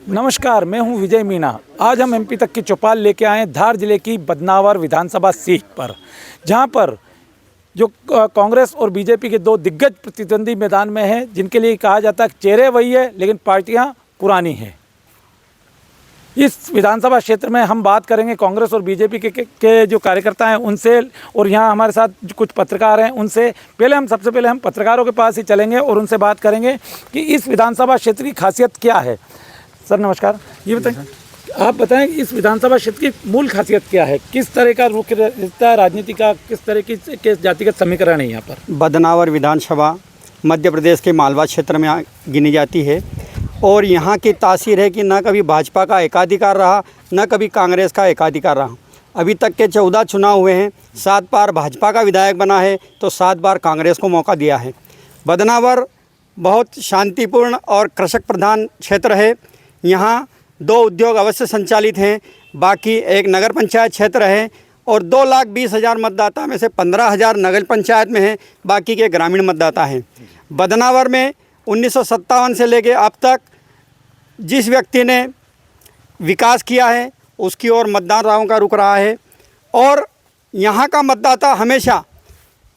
नमस्कार, मैं हूं विजय मीणा। आज हम एमपी तक की चौपाल लेके आए हैं धार जिले की बदनावर विधानसभा सीट पर, जहां पर जो कांग्रेस और बीजेपी के दो दिग्गज प्रतिद्वंदी मैदान में हैं, जिनके लिए कहा जाता है चेहरे वही है लेकिन पार्टियां पुरानी हैं। इस विधानसभा क्षेत्र में हम बात करेंगे कांग्रेस और बीजेपी के जो कार्यकर्ता हैं उनसे, और यहाँ हमारे साथ कुछ पत्रकार हैं उनसे। सबसे पहले हम पत्रकारों के पास ही चलेंगे और उनसे बात करेंगे कि इस विधानसभा क्षेत्र की खासियत क्या है। सर नमस्कार, ये बताएं, आप बताएं इस विधानसभा क्षेत्र की मूल खासियत क्या है, किस तरह का रुख रहता है राजनीति का, किस तरह की जातिगत समीकरण है यहाँ पर। बदनावर विधानसभा मध्य प्रदेश के मालवा क्षेत्र में गिनी जाती है और यहाँ की तासीर है कि न कभी भाजपा का एकाधिकार रहा, न कभी कांग्रेस का एकाधिकार रहा। अभी तक के 14 चुनाव हुए हैं, 7 बार भाजपा का विधायक बना है तो 7 बार कांग्रेस को मौका दिया है। बदनावर बहुत शांतिपूर्ण और कृषक प्रधान क्षेत्र है। यहाँ 2 उद्योग अवश्य संचालित हैं, बाकी एक नगर पंचायत क्षेत्र है और 2,20,000 मतदाता में से 15,000 नगर पंचायत में हैं, बाकी के ग्रामीण मतदाता हैं। बदनावर में 1957 से लेके अब तक जिस व्यक्ति ने विकास किया है उसकी ओर मतदान राहों का रुख रहा है और यहाँ का मतदाता हमेशा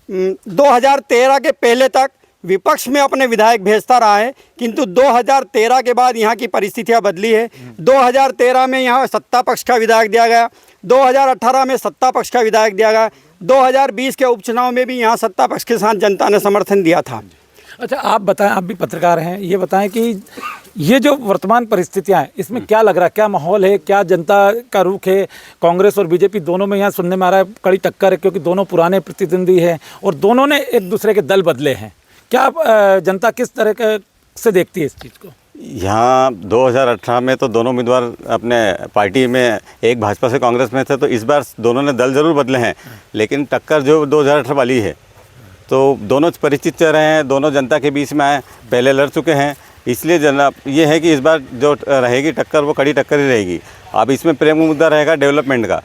2013 के पहले तक विपक्ष में अपने विधायक भेजता रहा है, किंतु 2013 के बाद यहाँ की परिस्थितियाँ बदली है। 2013 में यहाँ सत्ता पक्ष का विधायक दिया गया, 2018 में सत्ता पक्ष का विधायक दिया गया, 2020 के उपचुनाव में भी यहाँ सत्ता पक्ष के साथ जनता ने समर्थन दिया था। अच्छा, आप बताएं, आप भी पत्रकार हैं, ये बताएं कि ये जो वर्तमान परिस्थितियां हैं इसमें क्या लग रहा है, क्या माहौल है, क्या जनता का रुख है। कांग्रेस और बीजेपी दोनों में यहाँ सुनने में आ रहा है कड़ी टक्कर है, क्योंकि दोनों पुराने प्रतिद्वंदी हैं और दोनों ने एक दूसरे के दल बदले हैं। क्या जनता किस तरह से देखती है इस चीज़ को? यहाँ 2018 में तो दोनों उम्मीदवार अपने पार्टी में, एक भाजपा से कांग्रेस में थे, तो इस बार दोनों ने दल जरूर बदले हैं, लेकिन टक्कर जो 2018 वाली है तो दोनों परिचित चेहरे हैं, दोनों जनता के बीच में आए, पहले लड़ चुके हैं, इसलिए ये है कि इस बार जो रहेगी टक्कर वो कड़ी टक्कर ही रहेगी। अब इसमें प्रेम मुद्दा रहेगा डेवलपमेंट का।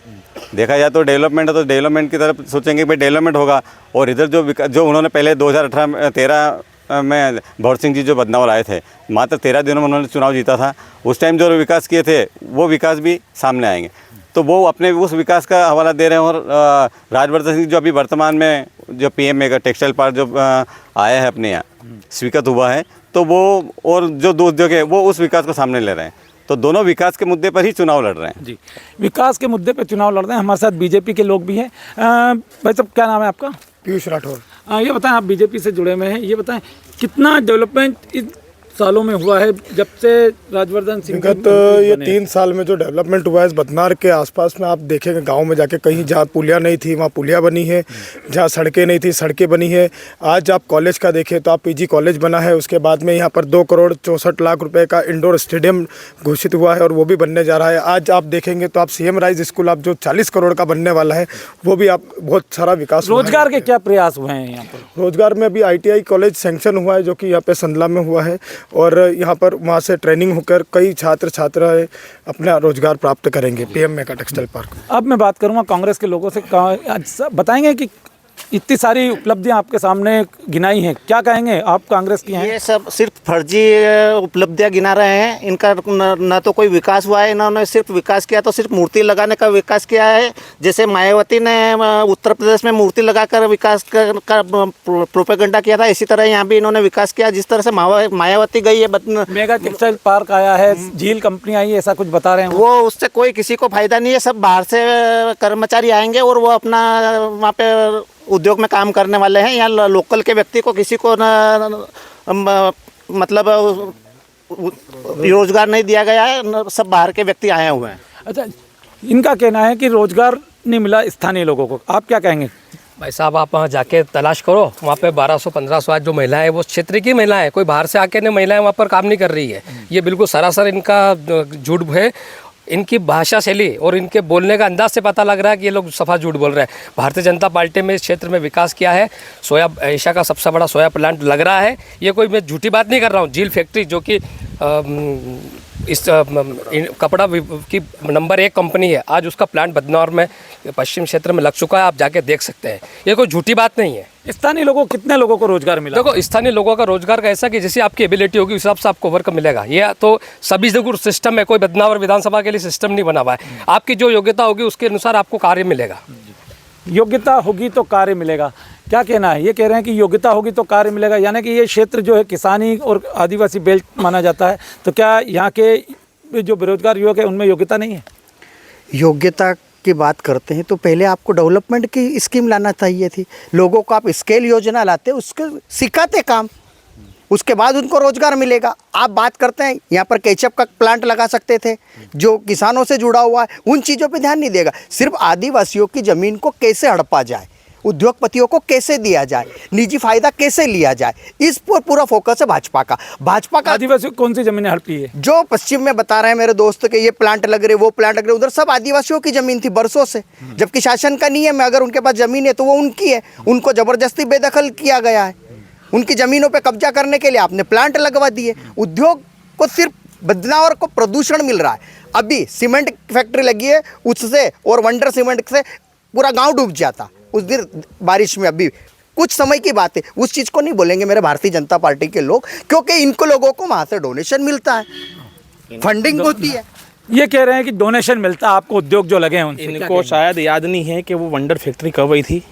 देखा जाए तो डेवलपमेंट है तो डेवलपमेंट की तरफ सोचेंगे भाई डेवलपमेंट होगा, और इधर जो उन्होंने पहले 2013 में भौर सिंह जी जो बदनावर आए थे, मात्र 13 दिनों में उन्होंने चुनाव जीता था। उस टाइम जो विकास किए थे वो विकास भी सामने आएंगे, तो वो अपने उस विकास का हवाला दे रहे हैं। और राजवर्धन सिंह जो अभी वर्तमान में जो PM मेगा टेक्सटाइल पार्क जो आया है अपने यहाँ स्वीकृत हुआ है, तो वो और जो 2 उद्योग है वो उस विकास को सामने ले रहे हैं। तो दोनों विकास के मुद्दे पर ही चुनाव लड़ रहे हैं। जी, विकास के मुद्दे पर चुनाव लड़ रहे हैं। हमारे साथ बीजेपी के लोग भी हैं। भाई साहब, क्या नाम है आपका? पीयूष राठौर। ये बताएं, आप बीजेपी से जुड़े हुए हैं, ये बताएं कितना डेवलपमेंट इन सालों में हुआ है जब से राजवर्धन सिंह? ये 3 साल में जो डेवलपमेंट हुआ है इस बदनावर के आसपास में, आप देखेंगे गांव में जाके कहीं जहाँ पुलिया नहीं थी वहाँ पुलिया बनी है, जहाँ सड़कें नहीं थी सड़कें बनी है। आज आप कॉलेज का देखें तो आप PG कॉलेज बना है, उसके बाद में यहाँ पर 2,64,00,000 रुपये का इंडोर स्टेडियम घोषित हुआ है और वो भी बनने जा रहा है। आज आप देखेंगे तो आप CM राइज स्कूल आप जो 40 करोड़ का बनने वाला है वो भी आप बहुत सारा विकास। रोजगार के क्या प्रयास हुए हैं यहाँ पर? रोजगार में अभी ITI कॉलेज सैंक्शन हुआ है जो कि यहाँ पे संदला में हुआ है और यहाँ पर वहाँ से ट्रेनिंग होकर कई छात्राएं अपना रोजगार प्राप्त करेंगे PM मेगा टेक्सटाइल पार्क। अब मैं बात करूँगा कांग्रेस के लोगों से, बताएंगे कि इतनी सारी उपलब्धियां आपके सामने गिनाई हैं, क्या कहेंगे आप कांग्रेस की हैं? ये सब सिर्फ फर्जी उपलब्धियां गिना रहे हैं। इनका न तो कोई विकास हुआ है, इन्होंने सिर्फ विकास किया तो सिर्फ मूर्ति लगाने का विकास किया है। जैसे मायावती ने उत्तर प्रदेश में मूर्ति लगाकर विकास का प्रोपेगेंडा किया था, इसी तरह यहाँ भी इन्होंने विकास किया। जिस तरह से मायावती गई है, मेगा टेक्सटाइल पार्क आया है, झील कंपनी आई है, ऐसा कुछ बता रहे हैं वो उससे कोई किसी को फायदा नहीं है। सब बाहर से कर्मचारी आएंगे और वो अपना वहाँ पे उद्योग में काम करने वाले हैं। यहाँ लोकल के व्यक्ति को किसी को मतलब रोजगार नहीं दिया गया है, सब बाहर के व्यक्ति आए हुए हैं। अच्छा, इनका कहना है कि रोजगार नहीं मिला स्थानीय लोगों को, आप क्या कहेंगे? भाई साहब, आप वहाँ जाके तलाश करो, वहाँ पे 1200-1500 आज जो महिलाएं हैं वो क्षेत्र की महिलाएं हैं, कोई बाहर से आके ने महिलाएं वहाँ पर काम नहीं कर रही है। ये बिल्कुल सरासर इनका झूठ है। इनकी भाषा शैली और इनके बोलने का अंदाज से पता लग रहा है कि ये लोग सफा झूठ बोल रहे हैं। भारतीय जनता पार्टी में इस क्षेत्र में विकास किया है, सोया एशिया का सबसे बड़ा सोया प्लांट लग रहा है। ये कोई मैं झूठी बात नहीं कर रहा हूँ। झील फैक्ट्री जो कि इस कपड़ा की नंबर 1 कंपनी है, आज उसका प्लांट बदनौर में पश्चिम क्षेत्र में लग चुका है। आप जाके देख सकते हैं, ये कोई झूठी बात नहीं है। स्थानीय लोगों कितने लोगों को रोजगार मिला? देखो, स्थानीय लोगों का रोजगार का ऐसा कि जैसी आपकी एबिलिटी होगी उस हिसाब से आपको वर्क मिलेगा। ये तो सभी जगह सिस्टम है, कोई बदनावर विधानसभा के लिए सिस्टम नहीं बना हुआ है। आपकी जो योग्यता होगी उसके अनुसार आपको कार्य मिलेगा। योग्यता होगी तो कार्य मिलेगा, क्या कहना है? ये कह रहे हैं कि योग्यता होगी तो कार्य मिलेगा, यानी कि ये क्षेत्र जो है किसानी और आदिवासी बेल्ट माना जाता है, तो क्या यहाँ के जो बेरोजगार युवक है उनमें योग्यता नहीं है? योग्यता की बात करते हैं तो पहले आपको डेवलपमेंट की स्कीम लाना चाहिए थी। लोगों को आप स्केल योजना लाते, उसके सिखाते काम, उसके बाद उनको रोजगार मिलेगा। आप बात करते हैं यहाँ पर केचप का प्लांट लगा सकते थे, जो किसानों से जुड़ा हुआ है, उन चीज़ों पे ध्यान नहीं देगा। सिर्फ आदिवासियों की ज़मीन को कैसे हड़पा जाए, उद्योगपतियों को कैसे दिया जाए, निजी फायदा कैसे लिया जाए, इस पर पूरा फोकस है भाजपा का। आदिवासियों को कौन सी जमीनें हड़पी है? जो पश्चिम में बता रहे हैं मेरे दोस्त के ये प्लांट लग रहे, वो प्लांट लग रहे, उधर सब आदिवासियों की जमीन थी बरसों से, जबकि शासन का नियम है अगर उनके पास जमीन है तो वो उनकी है, उनको जबरदस्ती बेदखल किया गया है। उनकी ज़मीनों पे कब्जा करने के लिए आपने प्लांट लगवा दिए। उद्योग को सिर्फ बदनावर को प्रदूषण मिल रहा है। अभी सीमेंट फैक्ट्री लगी है, उससे और वंडर सीमेंट से पूरा गांव डूब जाता उस दिन बारिश में। अभी कुछ समय की बात है, उस चीज़ को नहीं बोलेंगे मेरे भारतीय जनता पार्टी के लोग, क्योंकि इनको लोगों को वहाँ से डोनेशन मिलता है, फंडिंग होती है। ये कह रहे हैं कि डोनेशन मिलता है आपको, उद्योग जो लगे हैं उनसे। इनको शायद याद नहीं है कि वो वंडर फैक्ट्री कब आई थी।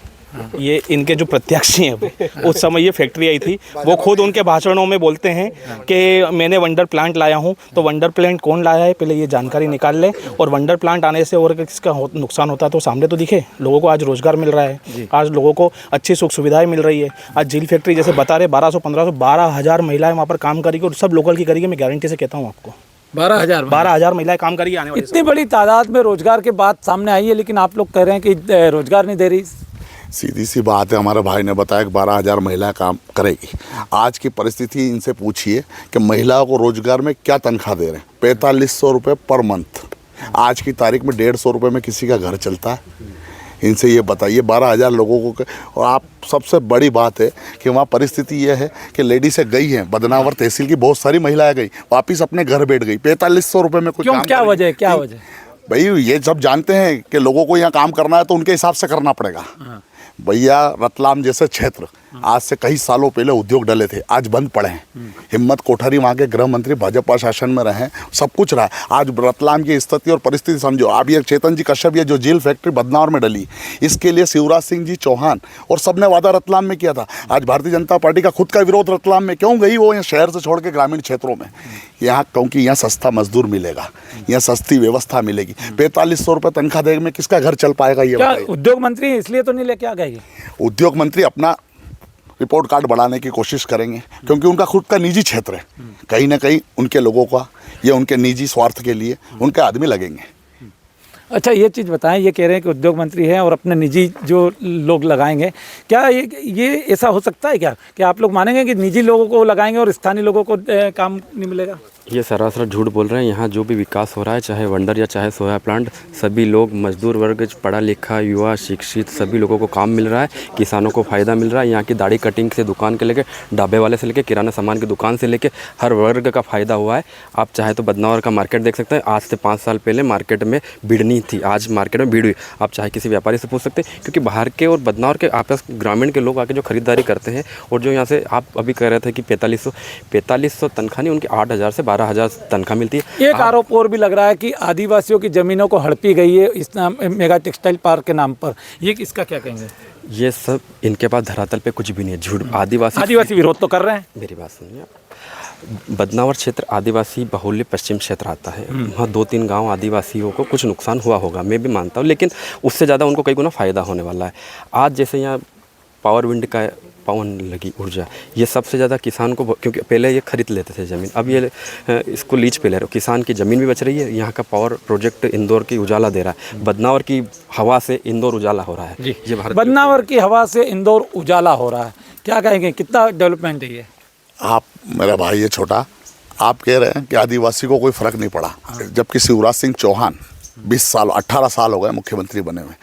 ये इनके जो प्रत्याशी हैं उस समय ये फैक्ट्री आई थी। वो खुद उनके भाषणों में बोलते हैं कि मैंने वंडर प्लांट लाया हूँ। तो वंडर प्लांट कौन लाया है पहले ये जानकारी निकाल लें, और वंडर प्लांट आने से और किसका नुकसान होता है तो सामने तो दिखे। लोगों को आज रोजगार मिल रहा है, आज लोगों को अच्छी सुख सुविधाएं मिल रही है। आज झील फैक्ट्री जैसे बता रहे 1200 1500 12,000 महिलाएं वहाँ पर काम करेगी, और सब लोकल की करेगी। मैं गारंटी से कहता हूँ आपको 12,000 महिलाएं काम करेगी आने वाले। इतनी बड़ी तादाद में रोजगार की बात सामने आई है, लेकिन आप लोग कह रहे हैं कि रोजगार नहीं दे रही। सीधी सी बात है, हमारे भाई ने बताया कि 12,000 महिलाएं काम करेगी। आज की परिस्थिति इनसे पूछिए कि महिलाओं को रोजगार में क्या तनख्वाह दे रहे हैं। 4500 रुपये पर मंथ। आज की तारीख में 150 रुपये में किसी का घर चलता है? इनसे ये बताइए 12,000 लोगों को। और आप सबसे बड़ी बात है कि वहाँ परिस्थिति ये है कि लेडीसें गई हैं, बदनावर तहसील की बहुत सारी महिलाएं गई, वापस अपने घर बैठ गई। 4500 रुपये में कोई क्यों? काम क्या वजह है? क्या वजह? भाई ये सब जानते हैं कि लोगों को यहाँ काम करना है तो उनके हिसाब से करना पड़ेगा। भैया रतलाम जैसे क्षेत्र आज से कई सालों पहले उद्योग डले थे, आज बंद पड़े हैं। हिम्मत कोठारी वहाँ के गृह मंत्री भाजपा शासन में रहे, सब कुछ रहा। आज रतलाम की स्थिति और परिस्थिति समझो। अब ये चेतन जी कश्यप ये जो झील फैक्ट्री बदनौर में डली, इसके लिए शिवराज सिंह जी चौहान और सबने वादा रतलाम में किया था। आज भारतीय जनता पार्टी का खुद का विरोध रतलाम में क्यों गई? वो यहाँ शहर से छोड़ के ग्रामीण क्षेत्रों में, यहाँ क्योंकि यहाँ सस्ता मजदूर मिलेगा, यहाँ सस्ती व्यवस्था मिलेगी। 4500 रुपये तनख्वाह देने में किसका घर चल पाएगा? ये बताइए। उद्योग मंत्री इसलिए तो नहीं लेके आ गए? उद्योग मंत्री अपना रिपोर्ट कार्ड बढ़ाने की कोशिश करेंगे, क्योंकि उनका खुद का निजी क्षेत्र है। कहीं ना कहीं उनके लोगों का या उनके निजी स्वार्थ के लिए उनके आदमी लगेंगे। अच्छा, ये चीज़ बताएं, ये कह रहे हैं कि उद्योग मंत्री हैं और अपने निजी जो लोग लगाएंगे, क्या ये ऐसा हो सकता है क्या कि आप लोग मानेंगे कि निजी लोगों को लगाएंगे और स्थानीय लोगों को काम नहीं मिलेगा? ये सरासर झूठ बोल रहे हैं। यहाँ जो भी विकास हो रहा है, चाहे वंडर या चाहे सोया प्लांट, सभी लोग मजदूर वर्ग, पढ़ा लिखा, युवा, शिक्षित, सभी लोगों को काम मिल रहा है। किसानों को फ़ायदा मिल रहा है। यहाँ की दाढ़ी कटिंग से दुकान के लेके, ढाबे वाले से लेके, किराना सामान की दुकान से लेके हर वर्ग का फ़ायदा हुआ है। आप चाहे तो बदनौर का मार्केट देख सकते हैं। आज से 5 साल पहले मार्केट में भीड़ नहीं थी, आज मार्केट में भीड़ हुई। आप चाहे किसी व्यापारी से पूछ सकते हैं, क्योंकि बाहर के और बदनौर के आपस ग्रामीण के लोग आके जो खरीदारी करते हैं, और जो यहाँ से आप अभी कह रहे थे कि 4500 तनख्वाह नहीं, उनकी 8,000 से 12,000 तनख्वाह मिलती है। एक आरोप और भी लग रहा है कि आदिवासियों की जमीनों को हड़पी गई है इस नाम मेगा टेक्सटाइल पार्क के नाम पर। ये इसका क्या कहेंगे? ये सब इनके पास धरातल पे कुछ भी नहीं है, झूठ। आदिवासी विरोध तो कर रहे हैं। मेरी बात सुनिए आप। बदनावर क्षेत्र आदिवासी बहुल्य पश्चिम क्षेत्र आता है। वहाँ 2-3 गांव आदिवासियों को कुछ नुकसान हुआ होगा, मैं भी मानता हूँ, लेकिन उससे ज़्यादा उनको कई गुना फ़ायदा होने वाला है। आज जैसे यहाँ पावर विंड का पवन लगी ऊर्जा, ये सबसे ज़्यादा किसान को, क्योंकि पहले ये खरीद लेते थे ज़मीन, अब ये इसको लीज पे ले रहे हो। किसान की ज़मीन भी बच रही है। यहाँ का पावर प्रोजेक्ट इंदौर की उजाला दे रहा है। बदनावर की हवा से इंदौर उजाला हो रहा है। जी, ये भारत बदनावर की हवा से इंदौर उजाला हो रहा है। क्या कहेंगे, कितना डेवलपमेंट है ये? आप मेरा भाई ये छोटा, आप कह रहे हैं कि आदिवासी को कोई फ़र्क नहीं पड़ा, जबकि शिवराज सिंह चौहान 20 साल 18 साल हो गए मुख्यमंत्री बने हुए।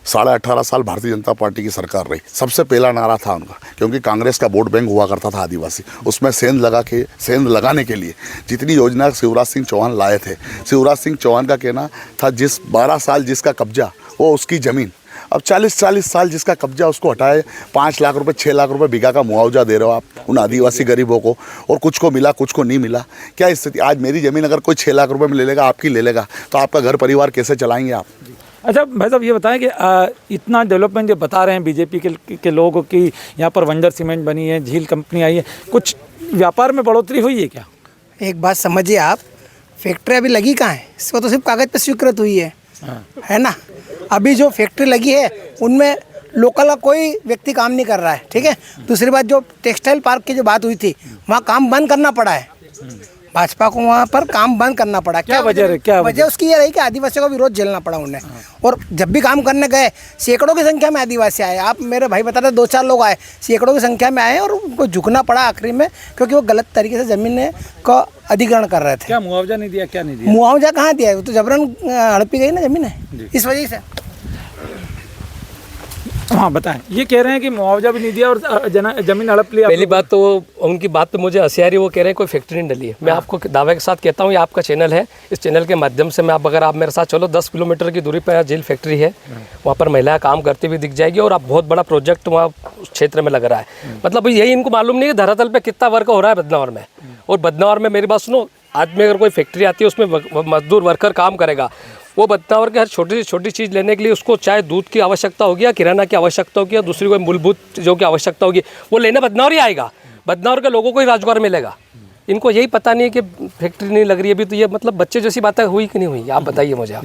18.5 साल भारतीय जनता पार्टी की सरकार रही, सबसे पहला नारा था उनका, क्योंकि कांग्रेस का वोट बैंक हुआ करता था आदिवासी, उसमें सेंध लगाने के लिए जितनी योजना शिवराज सिंह चौहान लाए थे, शिवराज सिंह चौहान का कहना था जिस 12 साल जिसका कब्जा वो उसकी ज़मीन, अब 40 साल जिसका कब्जा उसको हटाए 5 लाख रुपए 6 लाख रुपए बीघा का मुआवजा दे रहे हो आप उन आदिवासी गरीबों को, और कुछ को मिला कुछ को नहीं मिला। क्या स्थिति, आज मेरी ज़मीन अगर कोई 6 लाख रुपए में ले लेगा, आपकी ले लेगा, तो आपका घर परिवार कैसे चलाएंगे आप? अच्छा भाई साहब, ये बताएं कि इतना डेवलपमेंट जो बता रहे हैं बीजेपी के लोगों की, यहाँ पर वंडर सीमेंट बनी है, झील कंपनी आई है, कुछ व्यापार में बढ़ोतरी हुई है क्या? एक बात समझिए आप, फैक्ट्री अभी लगी कहाँ है? इसको तो सिर्फ कागज़ पे स्वीकृत हुई है ना। अभी जो फैक्ट्री लगी है उनमें लोकल का कोई व्यक्ति काम नहीं कर रहा है, ठीक है। दूसरी बात, जो टेक्सटाइल पार्क की जो बात हुई थी, वहाँ काम बंद करना पड़ा है, भाजपा को वहाँ पर काम बंद करना पड़ा। क्या वजह है? क्या वजह उसकी ये रही कि आदिवासियों का विरोध झेलना पड़ा उन्हें, और जब भी काम करने गए सैकड़ों की संख्या में आदिवासी आए। आप मेरे भाई बता रहे 2-4 लोग आए, सैकड़ों की संख्या में आए, और उनको झुकना पड़ा आखिरी में, क्योंकि वो गलत तरीके से ज़मीन का अधिग्रहण कर रहे थे। क्या मुआवजा नहीं दिया? क्या नहीं दिया? मुआवजा कहाँ दिया? वो तो जबरन हड़पी गई ना ज़मीन है, इस वजह से। हाँ बताएं, ये कह रहे हैं कि मुआवजा भी नहीं दिया और जमीन हड़प लिया। पहली बात तो उनकी बात पे मुझे हंसी आ रही है, वो कह रहे हैं कोई फैक्ट्री नहीं डली है। मैं आपको दावे के साथ कहता हूँ, ये आपका चैनल है, इस चैनल के माध्यम से मैं अगर आप मेरे साथ चलो 10 किलोमीटर की दूरी पर झील फैक्ट्री है, वहाँ पर महिलाएं काम करती हुई दिख जाएगी, और आप बहुत बड़ा प्रोजेक्ट वहाँ उस क्षेत्र में लग रहा है। मतलब यही इनको मालूम नहीं है धरातल पर कितना वर्क हो रहा है बदनावर में। और बदनावर में मेरी बात सुनो, आज में अगर कोई फैक्ट्री आती है उसमें मजदूर वर्कर काम करेगा, वो बदनावर के हर छोटी से छोटी चीज़ लेने के लिए उसको चाहे दूध की आवश्यकता होगी या किराना की आवश्यकता होगी या दूसरी कोई मूलभूत जो की आवश्यकता होगी, वो लेने बदनावर ही आएगा, बदनावर के लोगों को ही रोजगार मिलेगा। इनको यही पता नहीं है कि फैक्ट्री नहीं लग रही है अभी, तो ये मतलब बच्चे जैसी बातें हुई कि नहीं हुई, आप बताइए मुझे आप।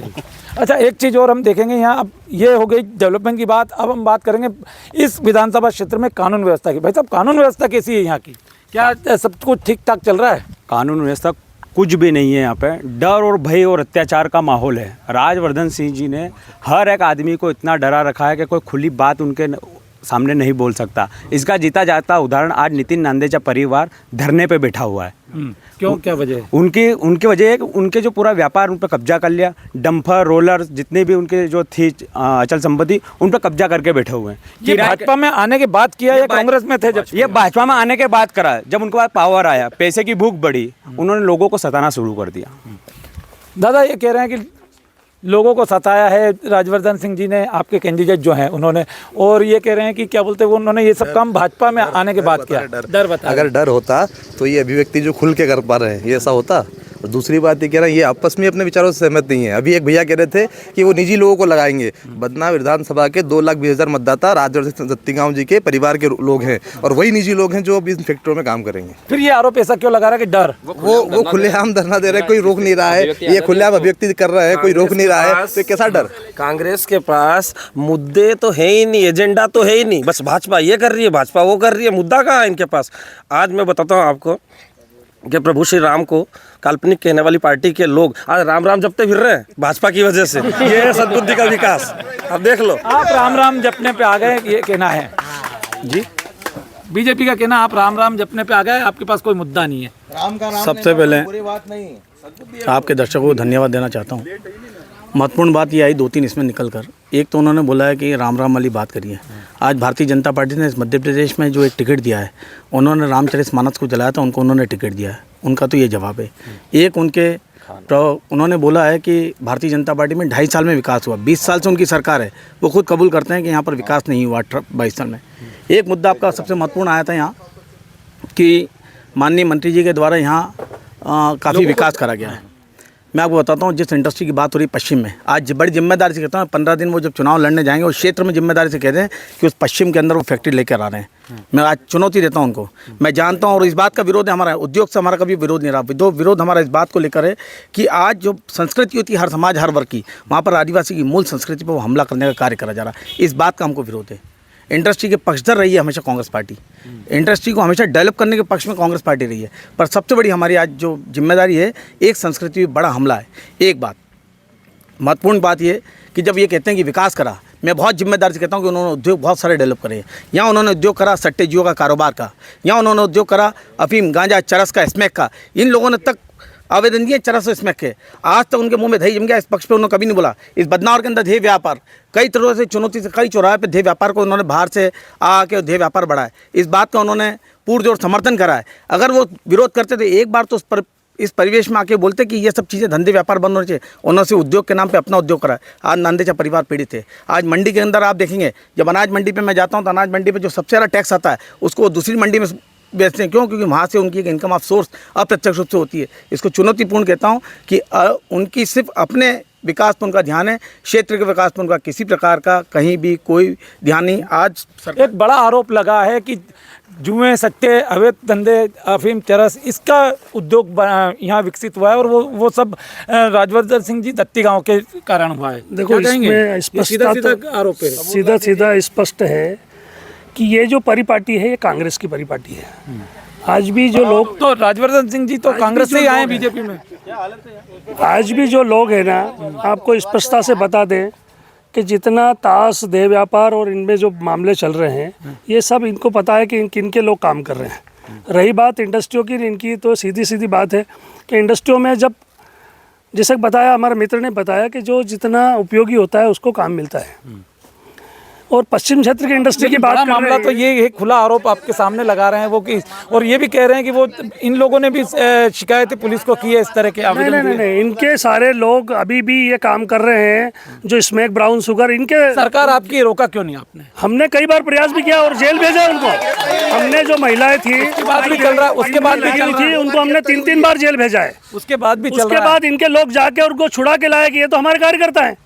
अच्छा, एक चीज़ और हम देखेंगे यहाँ, अब ये हो गई डेवलपमेंट की बात, अब हम बात करेंगे इस विधानसभा क्षेत्र में कानून व्यवस्था की। भाई साहब, कानून व्यवस्था कैसी है यहाँ की? क्या सब कुछ ठीक ठाक चल रहा है? कानून व्यवस्था कुछ भी नहीं है यहाँ पे, डर और भय और अत्याचार का माहौल है। राजवर्धन सिंह जी ने हर एक आदमी को इतना डरा रखा है कि कोई खुली बात उनके सामने नहीं बोल सकता। इसका जीता जाता उदाहरण आज नितिन नांदेचा परिवार धरने पे बैठा हुआ है। क्यों, क्या वजह है? उनकी वजह है कि उनके जो पूरा व्यापार उन पर कब्जा कर लिया, डंपर रोलर जितने भी उनके जो थी अचल संपत्ति उन पर कब्जा करके बैठे हुए हैं। ये भाजपा में आने के बाद किया या कांग्रेस में थे जब? ये भाजपा में आने के बाद करा, जब उनके पास पावर आया, पैसे की भूख बढ़ी, उन्होंने लोगों को सताना शुरू कर दिया। दादा ये कह रहे हैं कि लोगों को सताया है राजवर्धन सिंह जी ने, आपके कैंडिडेट जो हैं उन्होंने, और ये कह रहे हैं कि क्या बोलते हैं वो, उन्होंने ये सब काम भाजपा में आने के बाद किया। डर बता, अगर डर होता तो ये अभिव्यक्ति जो खुल के कर पा रहे हैं, ये ऐसा होता। और दूसरी बात ये कह रहे हैं, ये आपस में अपने विचारों से सहमत नहीं है। अभी एक भैया कह रहे थे कि वो निजी लोगों को लगाएंगे। बदनावर विधानसभा के 2,20,000 मतदाता राजवर्धन दत्तीगांव जी के परिवार के लोग हैं, और वही निजी लोग हैं जो अभी इन फैक्ट्रियों में काम करेंगे। फिर ये आरोप ऐसा क्यों लगा रहा है कि डर? वो खुलेआम धरना दे रहे हैं, कोई रोक नहीं रहा है। ये खुलेआम अभिव्यक्ति कर रहे हैं, कोई रोक नहीं रहा है, तो कैसा डर? कांग्रेस के पास मुद्दे तो है ही नहीं, एजेंडा तो है ही नहीं, बस भाजपा ये कर रही है, भाजपा वो कर रही है, मुद्दा कहाँ है इनके पास? आज मैं बताता हूँ आपको कि प्रभु श्री राम को काल्पनिक कहने वाली पार्टी के लोग आज राम राम जपते फिर रहे हैं भाजपा की वजह से। ये है सद्बुद्धि का विकास, अब देख लो। आप राम राम जपने पे आ गए, ये कहना है जी बीजेपी का कहना, आप राम राम जपने पे आ गए, आपके पास कोई मुद्दा नहीं है। सबसे पहले आपके दर्शकों को धन्यवाद देना चाहता हूँ। महत्वपूर्ण बात ये आई 2-3 इसमें निकल कर। एक तो उन्होंने बोला है कि राम राम वाली बात करिए। आज भारतीय जनता पार्टी ने इस मध्य प्रदेश में जो एक टिकट दिया है, उन्होंने रामचरितमानस को जलाया था, उनको उन्होंने टिकट दिया है, उनका तो ये जवाब है। एक उन्होंने बोला है कि भारतीय जनता पार्टी में 2.5 साल में विकास हुआ। 20 साल से उनकी सरकार है, वो खुद कबूल करते हैं कि यहाँ पर विकास नहीं हुआ 22 साल में। एक मुद्दा आपका सबसे महत्वपूर्ण आया था यहाँ कि माननीय मंत्री जी के द्वारा यहाँ काफ़ी विकास करा गया है। मैं आपको बताता हूँ, जिस इंडस्ट्री की बात हो रही है पश्चिम में, आज बड़ी जिम्मेदारी से कहता हूँ, 15 दिन वो जब चुनाव लड़ने जाएंगे उस क्षेत्र में जिम्मेदारी से कहते हैं कि उस पश्चिम के अंदर वो फैक्ट्री लेकर आ रहे हैं। मैं आज चुनौती देता हूँ उनको। मैं जानता हूँ, और इस बात का विरोध है हमारा, उद्योग से हमारा कभी विरोध नहीं रहा। विरोध हमारा इस बात को लेकर है कि आज जो संस्कृति होती है हर समाज हर वर्ग की, वहाँ पर आदिवासी की मूल संस्कृति पर वो हमला करने का कार्य करा जा रहा है। इस बात का हमको विरोध है। इंडस्ट्री के पक्षधर रही है हमेशा कांग्रेस पार्टी, इंडस्ट्री को हमेशा डेवलप करने के पक्ष में कांग्रेस पार्टी रही है। पर सबसे बड़ी हमारी आज जो जिम्मेदारी है, एक संस्कृति में बड़ा हमला है। एक बात महत्वपूर्ण बात ये कि जब ये कहते हैं कि विकास करा, मैं बहुत जिम्मेदारी से कहता हूँ कि उन्होंने उद्योग बहुत सारे डेवलप करे हैं। यहाँ उन्होंने उद्योग करा सट्टेजियों का कारोबार का, यहाँ उन्होंने उद्योग करा अफीम गांजा चरस का स्मैक का। इन लोगों ने तक आवेदन दिए 400 स्मैक के, आज तक उनके मुंह में दही जम गया। इस पक्ष पे उन्होंने कभी नहीं बोला। इस बदनावर के अंदर ध्येय व्यापार कई तरह से चुनौती से कई चौराहे पे ध्येय व्यापार को उन्होंने बाहर से आके ध्येय व्यापार बढ़ाया। इस बात का उन्होंने पुरजोर समर्थन करा है। अगर वो विरोध करते तो एक बार तो इस परिवेश में आके बोलते कि ये सब चीज़ें धंधे व्यापार बंद होने चाहिए। उन्होंने से उद्योग के नाम पे अपना उद्योग करा है। आज नांदेचा परिवार पीड़ित है। आज मंडी के अंदर आप देखेंगे, जब अनाज मंडी पे मैं जाता हूँ तो अनाज मंडी पे जो सबसे ज़्यादा टैक्स आता है उसको वो दूसरी मंडी में बेचते हैं। क्यों? क्योंकि वहाँ से उनकी एक इनकम ऑफ सोर्स अप्रत्यक्ष रूप से होती है। इसको चुनौतीपूर्ण कहता हूँ कि उनकी सिर्फ अपने विकास पर उनका ध्यान है, क्षेत्र के विकास पर उनका किसी प्रकार का कहीं भी कोई ध्यान नहीं। आज एक बड़ा आरोप लगा है कि जुए, सट्टे, अवैध धंधे, अफीम, चरस, इसका उद्योग यहाँ विकसित हुआ है और वो सब राजवर्धन सिंह जी दत्ती गांव के कारण हुआ है। देखो, इसमें सीधा आरोप है, सीधा स्पष्ट है कि ये जो परिपाटी है ये कांग्रेस की परिपाटी है। आज भी जो लोग, तो राजवर्धन सिंह जी तो कांग्रेस से ही आए बीजेपी में। आज भी जो लोग हैं ना, आपको स्पष्टता से बता दें कि जितना ताश, देह व्यापार और इनमें जो मामले चल रहे हैं, ये सब इनको पता है कि किन के लोग काम कर रहे हैं। रही बात इंडस्ट्रियों की, इनकी तो सीधी बात है कि इंडस्ट्रियों में जब, जैसे बताया हमारे मित्र ने बताया कि जो जितना उपयोगी होता है उसको काम मिलता है। और पश्चिम क्षेत्र की इंडस्ट्री की बात मामला तो ये एक खुला आरोप आपके सामने लगा रहे हैं वो कि, और ये भी कह रहे हैं कि वो इन लोगों ने भी शिकायतें पुलिस को की है इस तरह के आवेदन। नहीं, इनके सारे लोग अभी भी ये काम कर रहे हैं जो स्मैक, ब्राउन शुगर, इनके। सरकार आपकी रोका क्यों नहीं आपने? हमने कई बार प्रयास भी किया और जेल भेजा उनको। हमने जो महिलाएं थी, उसके बाद भी चल रहा है, उसके बाद भी चल रहा है, उनको हमने 3 बार जेल भेजा है। उसके बाद भी चल रहा है। उसके बाद इनके लोग जाके उनको छुड़ा के लाए कि ये तो हमारे कार्यकर्ता है।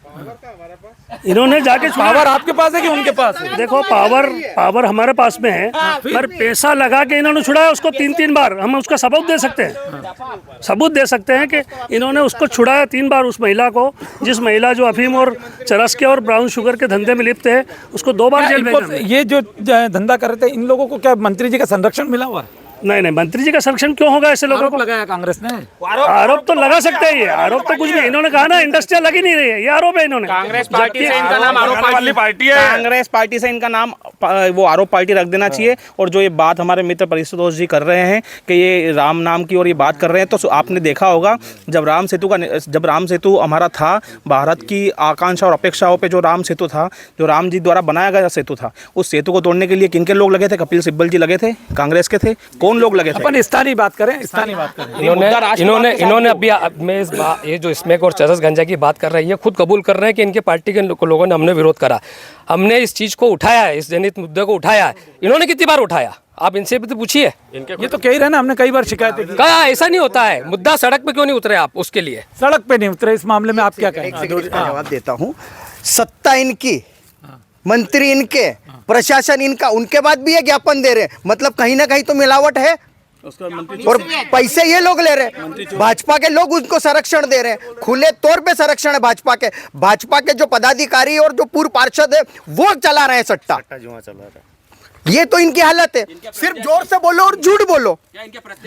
इन्होंने जाके, पावर आपके पास है कि उनके पास है? देखो, पावर हमारे पास में है, पर पैसा लगा के इन्होंने छुड़ाया उसको 3 बार। हम उसका सबूत दे सकते हैं, सबूत दे सकते हैं कि इन्होंने उसको छुड़ाया 3 बार। उस महिला को, जिस महिला जो अफीम और चरस के और ब्राउन शुगर के धंधे में लिप्त है, उसको 2 बार जेल भेजा। ये जो धंधा कर रहे थे, इन लोगों को क्या मंत्री जी का संरक्षण मिला हुआ है? नहीं, मंत्री जी का संरक्षण क्यों होगा ऐसे लोगों को? लगाया कांग्रेस ने आरोप तो लगा सकते हैं। ये आरोप तो कुछ भी, इन्होंने कहा ना इंडस्ट्रियल लगी नहीं रही है, ये आरोप है। इन्होंने कांग्रेस पार्टी से इनका नाम आरोप वाली पार्टी है। कांग्रेस पार्टी से इनका नाम वो आरोप पार्टी रख देना चाहिए। और जो ये बात हमारे मित्र परिषदोष जी कर रहे हैं कि ये राम नाम की और ये बात कर रहे हैं, तो आपने देखा होगा जब राम सेतु हमारा था, भारत की आकांक्षा और अपेक्षाओं पे जो राम सेतु था, जो राम जी द्वारा बनाया गया सेतु था, उस सेतु को तोड़ने के लिए किनके लोग लगे थे? कपिल सिब्बल जी लगे थे, कांग्रेस के थे। कौन लोग लगे थे? स्थानीय बात करें, स्थानीय बात करें। इन्होंने अभी मैं ये जो स्मैक और चरस गंजा की बात कर रहे हैं, ये खुद कबूल कर रहे हैं कि इनके पार्टी के लोगों ने, हमने विरोध करा, हमने इस चीज़ को उठाया है, इस जनहित मुद्दे को उठाया है। इन्होंने कितनी बार उठाया? आप इनसे भी तो पूछिए। ये तो कह ही रहे ना, हमने कई बार शिकायतें की। कहा ऐसा नहीं होता है। मुद्दा सड़क पे क्यों नहीं उतरे आप? उसके लिए सड़क पे नहीं उतरे, इस मामले में आप क्या कहें? जवाब देता हूँ। सत्ता इनकी, मंत्री इनके, प्रशासन इनका, उनके बाद भी ये ज्ञापन दे रहे हैं, मतलब कहीं ना कहीं तो मिलावट है। और पैसे ये लोग ले रहे हैं, भाजपा के लोग उनको संरक्षण दे रहे हैं, खुले तौर पे संरक्षण है भाजपा के जो पदाधिकारी और जो पूर्व पार्षद है वो चला रहे हैं सट्टा जुआ चला रहा है। ये तो इनकी हालत है। सिर्फ जोर से बोलो और झूठ बोलो,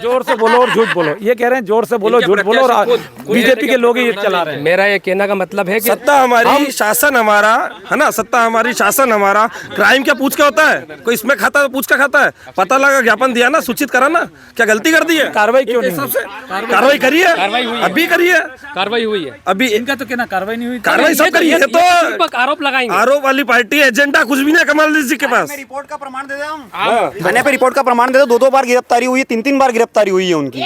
जोर से बोलो और झूठ बोलो। ये कह रहे हैं जोर से बोलो, झूठ बोलो, और बीजेपी के लोग ये चला रहे हैं। मेरा ये कहने का मतलब है कि सत्ता हमारी, शासन हमारा है ना, सत्ता हमारी, शासन हमारा। क्राइम क्या पूछ के होता है? कोई इसमें खाता है, पूछ के खाता है? पता लगा, ज्ञापन दिया ना, सूचित करा ना, क्या गलती कर दी है? कार्रवाई क्यों नहीं? कार्रवाई करी है, अभी करी है, कार्रवाई हुई है। अभी इनका तो कहना कार्रवाई नहीं हुई, कार्रवाई सब करी है। तो आरोप लगाएंगे, आरोप वाली पार्टी, एजेंडा कुछ भी नहीं कमल जी के पास। रिपोर्ट का प्रमाण दे दो, थाने पे रिपोर्ट का प्रमाण दे दो। 2 बार गिरफ्तारी हुई है, 3 बार गिरफ्तारी हुई है उनकी।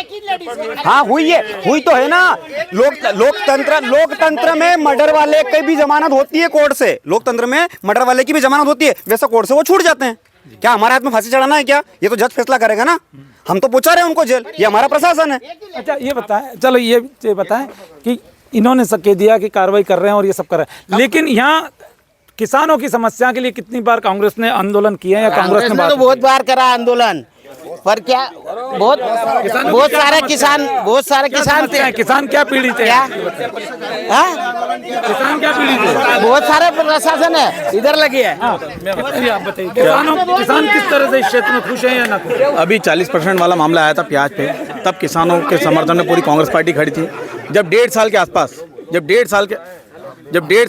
हाँ हुई है, हुई तो है ना। लोकतंत्र में मर्डर वाले की भी जमानत होती है कोर्ट से, लोकतंत्र में मर्डर वाले की भी जमानत होती है, वैसा कोर्ट से वो छूट जाते हैं। क्या हमारे हाथ में फांसी चढ़ाना है क्या? ये तो जज फैसला करेगा ना। हम तो पहुंचा रहे हैं उनको जेल, ये हमारा प्रशासन है। अच्छा ये बताएं, चलो ये बताएं कि इन्होंने कह दिया कि कार्रवाई कर रहे हैं और ये सब कर रहे हैं, लेकिन यहाँ किसानों की समस्या के लिए कितनी बार कांग्रेस ने आंदोलन किए हैं या कांग्रेस ने तो बहुत बार करा आंदोलन, पर क्या बहुत सारे किसान थे। किसान क्या पीड़ित है? किसान क्या पीड़ित है? बहुत सारे प्रशासन है इधर लगी है। आप बताइए, किसान किस तरह से इस क्षेत्र में खुश है या ना खुश? अभी 40% वाला मामला आया था प्याज पे, तब किसानों के समर्थन में पूरी कांग्रेस पार्टी खड़ी थी। जब 1.5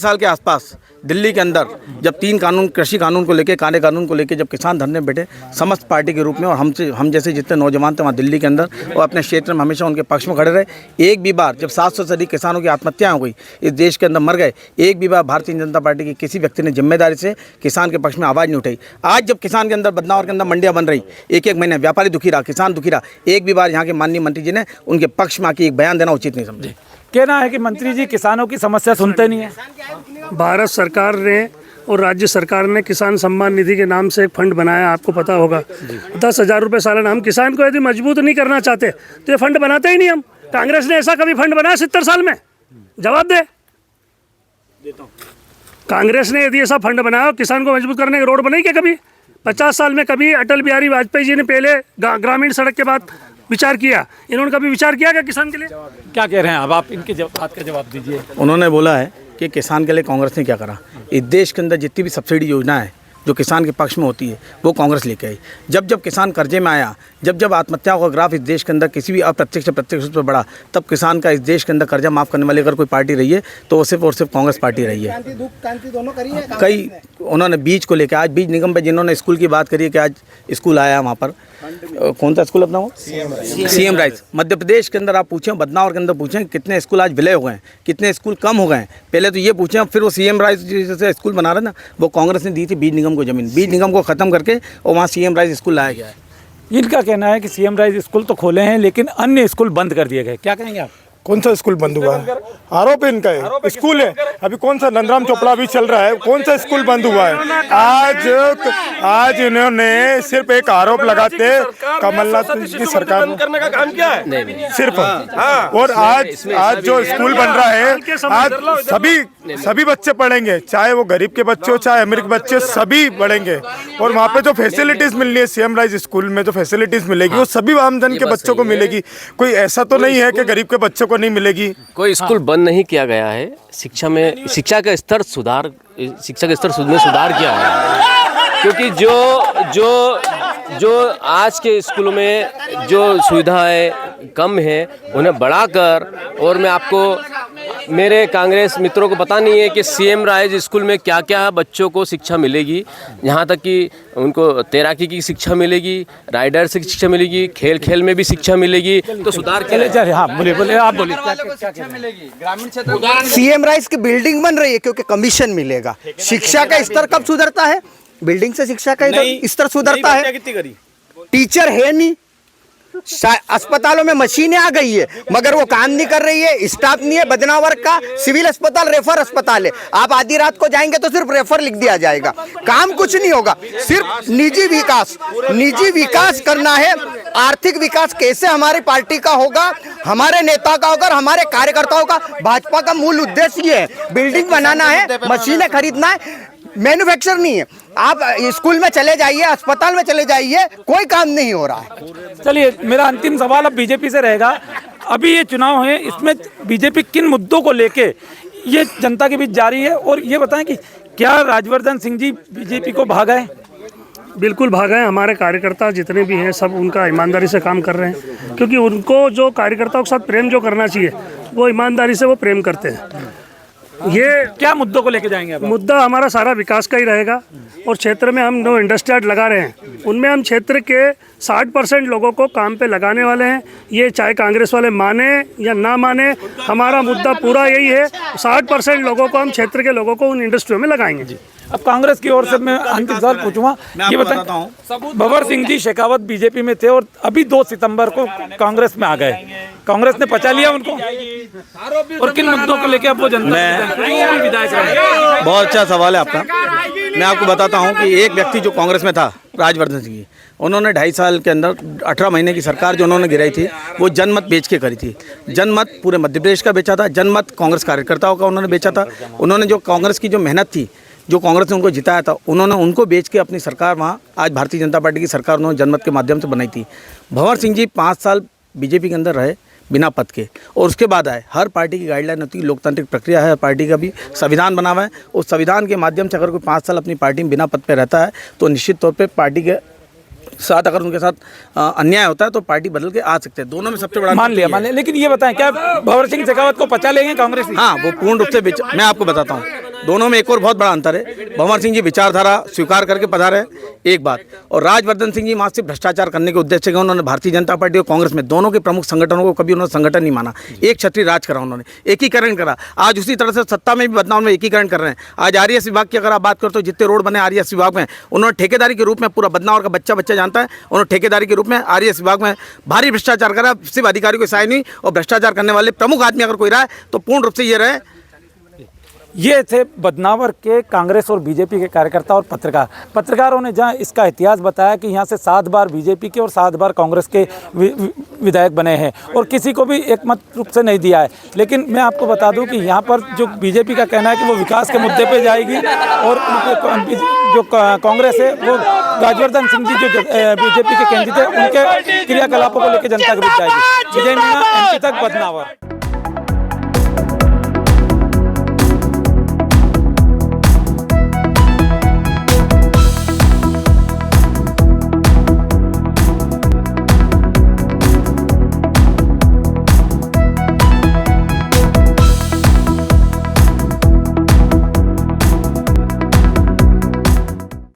साल के आसपास दिल्ली के अंदर जब 3 कानून, कृषि कानून को लेके, काले कानून को लेके जब किसान धरने बैठे समस्त पार्टी के रूप में, और हम जैसे जितने नौजवान थे वहाँ दिल्ली के अंदर, और अपने क्षेत्र में हमेशा उनके पक्ष में खड़े रहे। एक भी बार जब 700 से अधिक किसानों की आत्महत्या हो गई, इस देश के अंदर मर गए, एक भी बार भारतीय जनता पार्टी के किसी व्यक्ति ने जिम्मेदारी से किसान के पक्ष में आवाज़ नहीं उठाई। आज जब किसान के अंदर, बदनावर के अंदर मंडियाँ बन रही, एक महीने व्यापारी दुखी रहा, किसान दुखी रहा, एक भी बार यहाँ के माननीय मंत्री जी ने उनके पक्ष में आके एक बयान देना उचित नहीं समझे। कहना है कि मंत्री जी किसानों की समस्या सुनते नहीं है। भारत सरकार ने और राज्य सरकार ने किसान सम्मान निधि के नाम से एक फंड बनाया, आपको पता होगा, 10,000 रुपये सालाना। हम किसान को यदि मजबूत नहीं करना चाहते तो ये फंड बनाते ही नहीं हम। कांग्रेस ने ऐसा कभी फंड बनाया 70 साल में? जवाब दे। कांग्रेस ने यदि ऐसा फंड बनाया, किसान को मजबूत करने की रोड बनाई क्या कभी? 50 साल में कभी अटल बिहारी वाजपेयी जी ने पहले ग्रामीण सड़क के बाद विचार किया? इन्होंने कभी विचार किया क्या किसान के लिए? क्या कह रहे हैं अब आप इनके बात का जवाब दीजिए। उन्होंने बोला है कि किसान के लिए कांग्रेस ने क्या करा। इस देश के अंदर जितनी भी सब्सिडी योजना है जो किसान के पक्ष में होती है वो कांग्रेस लेके आई। जब जब किसान कर्जे में आया, जब जब आत्महत्याओं का ग्राफ इस देश के अंदर किसी भी अप्रत्यक्ष प्रत्यक्ष रूप से बढ़ा, तब किसान का इस देश के अंदर कर्जा माफ़ करने वाली अगर कोई पार्टी रही है तो वो सिर्फ और सिर्फ कांग्रेस पार्टी रही है। कई उन्होंने बीज को लेकर, आज बीज निगम पे जिन्होंने स्कूल की बात करी है कि आज स्कूल आया वहाँ पर, कौन सा स्कूल अपना वो CM राइस, मध्य प्रदेश के अंदर आप पूछें, बदनावर के अंदर पूछें कितने स्कूल आज विलय हो गए हैं, कितने स्कूल कम हो गए हैं। पहले तो ये पूछें, फिर वो CM राइस जैसे स्कूल बना रहे ना, वो कांग्रेस ने दी थी बीज निगम को ज़मीन, बीज निगम को ख़त्म करके और वहाँ CM राइस स्कूल लाया गया है। इनका कहना है कि CM राइस स्कूल तो खोले हैं लेकिन अन्य स्कूल बंद कर दिए गए। क्या कहेंगे आप? कौन सा स्कूल बंद हुआ है? आरोप है इनका है। स्कूल है अभी कौन सा नंदराम चोपड़ा भी चल रहा है, कौन सा स्कूल बंद हुआ है? आज इन्होंने सिर्फ एक आरोप लगाते कमलनाथ की सरकार करने का काम किया है सिर्फ। और आज जो स्कूल बन रहा है, आज सभी बच्चे पढ़ेंगे, चाहे वो गरीब के बच्चे हो चाहे अमीर के बच्चे, सभी पढ़ेंगे। और वहाँ पे जो फैसिलिटीज मिलनी है CM राइस स्कूल में, जो फैसिलिटीज मिलेगी वो सभी आमजन के बच्चों को मिलेगी। कोई ऐसा तो नहीं है कि गरीब के बच्चों को नहीं मिलेगी। कोई स्कूल बंद नहीं किया गया है। शिक्षा का स्तर में सुधार किया है, क्योंकि जो आज के स्कूलों में जो सुविधाएं कम है उन्हें बढ़ाकर, और मैं आपको मेरे कांग्रेस मित्रों को पता नहीं है कि CM राइस स्कूल में क्या क्या बच्चों को शिक्षा मिलेगी। यहाँ तक कि उनको तैराकी की शिक्षा मिलेगी, राइडर से शिक्षा मिलेगी, खेल खेल में भी शिक्षा मिलेगी। तो सुधार के हाँ बोलिए आप बोलिए। ग्रामीण क्षेत्र CM राइस की बिल्डिंग बन रही है क्योंकि कमीशन मिलेगा। शिक्षा का स्तर कब सुधरता है? बिल्डिंग से शिक्षा का स्तर सुधरता है। टीचर है नहीं, अस्पतालों में मशीनें आ गई है मगर वो काम नहीं कर रही है, स्टाफ नहीं है। बदनावर का सिविल अस्पताल रेफर अस्पताल है, आप आधी रात को जाएंगे तो सिर्फ रेफर लिख दिया जाएगा, काम कुछ नहीं होगा। सिर्फ निजी विकास करना है। आर्थिक विकास कैसे हमारी पार्टी का होगा, हमारे नेता का होगा, हमारे कार्यकर्ताओं का? भाजपा का मूल उद्देश्य ये है, बिल्डिंग बनाना है, मशीनें खरीदना है, मैन्युफैक्चर नहीं है। आप स्कूल में चले जाइए, अस्पताल में चले जाइए, कोई काम नहीं हो रहा है। चलिए, मेरा अंतिम सवाल अब बीजेपी से रहेगा। अभी ये चुनाव है, इसमें बीजेपी किन मुद्दों को लेके ये जनता के बीच जारी है? और ये बताएं कि क्या राजवर्धन सिंह जी बीजेपी को भागाए? बिल्कुल भागा है। हमारे कार्यकर्ता जितने भी हैं सब उनका ईमानदारी से काम कर रहे हैं, क्योंकि उनको जो कार्यकर्ताओं के साथ प्रेम जो करना चाहिए वो ईमानदारी से वो प्रेम करते हैं। ये क्या मुद्दों को लेके जाएंगे? मुद्दा हमारा सारा विकास का ही रहेगा। और क्षेत्र में हम जो इंडस्ट्री लगा रहे हैं उनमें हम क्षेत्र के 60% लोगों को काम पे लगाने वाले हैं। ये चाहे कांग्रेस वाले माने या ना माने, हमारा मुद्दा पूरा यही है, 60% लोगों को हम क्षेत्र के लोगों को उन इंडस्ट्रियों में लगाएंगे। अब कांग्रेस की ओर से मैं अंतिम सवाल पूछूंगा, ये बताता हूँ, भंवर सिंह जी शेखावत बीजेपी में थे और अभी 2 सितंबर को कांग्रेस में आ गए, कांग्रेस ने पचा लिया उनको, और किन मुद्दों को लेकर अब वो जनता विधायक रहे? बहुत अच्छा सवाल है आपका। मैं आपको बताता हूँ कि एक व्यक्ति जो कांग्रेस में था, राजवर्धन सिंह जी, उन्होंने 2.5 साल के अंदर 18 महीने की सरकार जो उन्होंने गिराई थी वो जनमत बेच के करी थी। जनमत पूरे मध्य प्रदेश का बेचा था, जनमत कांग्रेस कार्यकर्ताओं का उन्होंने बेचा था। उन्होंने जो कांग्रेस की जो मेहनत थी, जो कांग्रेस ने उनको जिताया था, उन्होंने उनको बेच के अपनी सरकार वहाँ आज भारतीय जनता पार्टी की सरकार उन्होंने जनमत के माध्यम से बनाई थी। भंवर सिंह जी 5 साल बीजेपी के अंदर रहे बिना पद के, और उसके बाद आए। हर पार्टी की गाइडलाइन होती है, लोकतांत्रिक प्रक्रिया है, पार्टी का भी संविधान बना हुआ है। उस संविधान के माध्यम से अगर कोई 5 साल अपनी पार्टी में बिना पद पे रहता है तो निश्चित तौर पे पार्टी के साथ अगर उनके साथ अन्याय होता है तो पार्टी बदल के आ सकते हैं। दोनों में सबसे बड़ा मान लिया। लेकिन ये बताएं, क्या भंवर सिंह शेखावत को पचा लेंगे कांग्रेस? हाँ, वो पूर्ण रूप से मैं आपको बताता हूँ, दोनों में एक और बहुत बड़ा अंतर है। भंवर सिंह जी विचारधारा स्वीकार करके पधारे, एक बात, और राजवर्धन सिंह जी वहाँ से भ्रष्टाचार करने के उद्देश्य से उन्होंने भारतीय जनता पार्टी और कांग्रेस में दोनों के प्रमुख संगठनों को कभी उन्होंने संगठन नहीं माना, एक छत्री राज करा उन्होंने, एकीकरण करा। आज उसी तरह से सत्ता में भी बदनाव में एकीकरण कर रहे हैं। आज आरएस विभाग की अगर आप बात करो तो जितने रोड बने आरएस विभाग में, उन्होंने ठेकेदारी के रूप में, पूरा बदनावर का बच्चा बच्चा जानता है, उन्होंने ठेकेदारी के रूप में आरएस विभाग में भारी भ्रष्टाचार करा। सिर्फ अधिकारी को साइन नहीं, और भ्रष्टाचार करने वाले प्रमुख आदमी अगर कोई रहा है तो पूर्ण रूप से ये रहे। ये थे बदनावर के कांग्रेस और बीजेपी के कार्यकर्ता और पत्रकारों ने जहां इसका इतिहास बताया कि यहाँ से 7 बार बीजेपी के और 7 बार कांग्रेस के विधायक बने हैं और किसी को भी एकमत रूप से नहीं दिया है। लेकिन मैं आपको बता दूं कि यहाँ पर जो बीजेपी का कहना है कि वो विकास के मुद्दे पे जाएगी और जो कांग्रेस है वो राजवर्धन सिंह जी जो बीजेपी के कैंडिडेट थे उनके क्रियाकलापों को लेकर जनता के बीच जाएगी। विजय मीणा, एमपी तक, बदनावर।